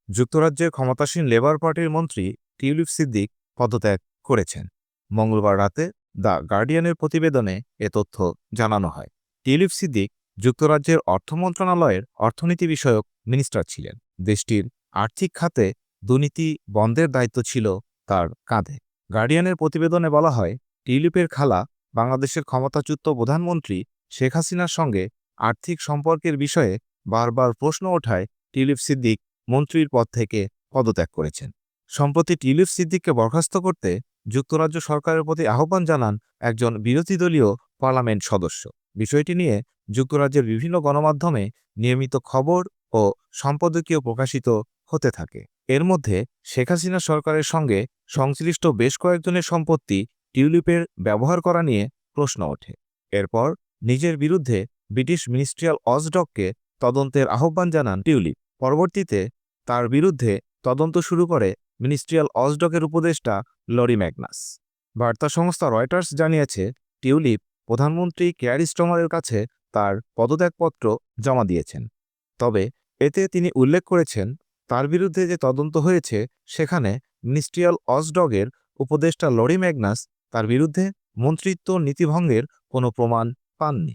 যুক্তরাজ্যের ক্ষমতাসীন লেবার পার্টির মন্ত্রী টিউলিপ সিদ্দিক পদত্যাগ করেছেন। মঙ্গলবার রাতে দ্য গার্ডিয়ানের প্রতিবেদনে এ তথ্য জানানো হয়। টিউলিপ সিদ্দিক যুক্তরাজ্যের অর্থ মন্ত্রণালয়ের অর্থনীতি বিষয়ক মিনিস্টার ছিলেন। দেশটির আর্থিক খাতে দুর্নীতি বন্ধের দায়িত্ব ছিল তার কাঁধে। গার্ডিয়ানের প্রতিবেদনে বলা হয়, টিউলিপের খালা বাংলাদেশের ক্ষমতাচ্যুত প্রধানমন্ত্রী শেখ হাসিনার সঙ্গে আর্থিক সম্পর্কের বিষয়ে বারবার প্রশ্ন ওঠায় টিউলিপ সিদ্দিক মন্ত্রীর পদ থেকে পদত্যাগ করেছেন। সম্প্রতি টিউলিপ সিদ্দিককে বরখাস্ত করতে যুক্তরাজ্য সরকারের প্রতি আহ্বান জানান একজন বিরোধী দলীয় পার্লামেন্ট সদস্য। বিষয়টি নিয়ে যুক্তরাজ্যের বিভিন্ন গণমাধ্যমে নিয়মিত খবর ও সম্পাদকীয় প্রকাশিত হতে থাকে। এর মধ্যে শেখ হাসিনা সরকারের সঙ্গে সংশ্লিষ্ট বেশ কয়েকজনের সম্পত্তি টিউলিপের ব্যবহার করা নিয়ে প্রশ্ন ওঠে। এরপর নিজের বিরুদ্ধে ব্রিটিশ মিনিস্ট্রিয়াল ওয়াচডগকে তদন্তের আহ্বান জানান টিউলিপ। পরবর্তীতে তার বিরুদ্ধে তদন্ত শুরু করে মিনিস্ট্রিয়াল ওয়াচডগের উপদেষ্টা লরি ম্যাগনাস। বার্তা সংস্থা রয়টার্স জানিয়েছে, টিউলিপ প্রধানমন্ত্রী কেয়ার স্টারমারের কাছে তার পদত্যাগপত্র জমা দিয়েছেন। তবে এতে তিনি উল্লেখ করেছেন, তার বিরুদ্ধে যে তদন্ত হয়েছে সেখানে মিনিস্ট্রিয়াল ওয়াচডগের উপদেষ্টা লরি ম্যাগনাস তার বিরুদ্ধে মন্ত্রিত্ব নীতিভঙ্গের কোনো প্রমাণ পাননি।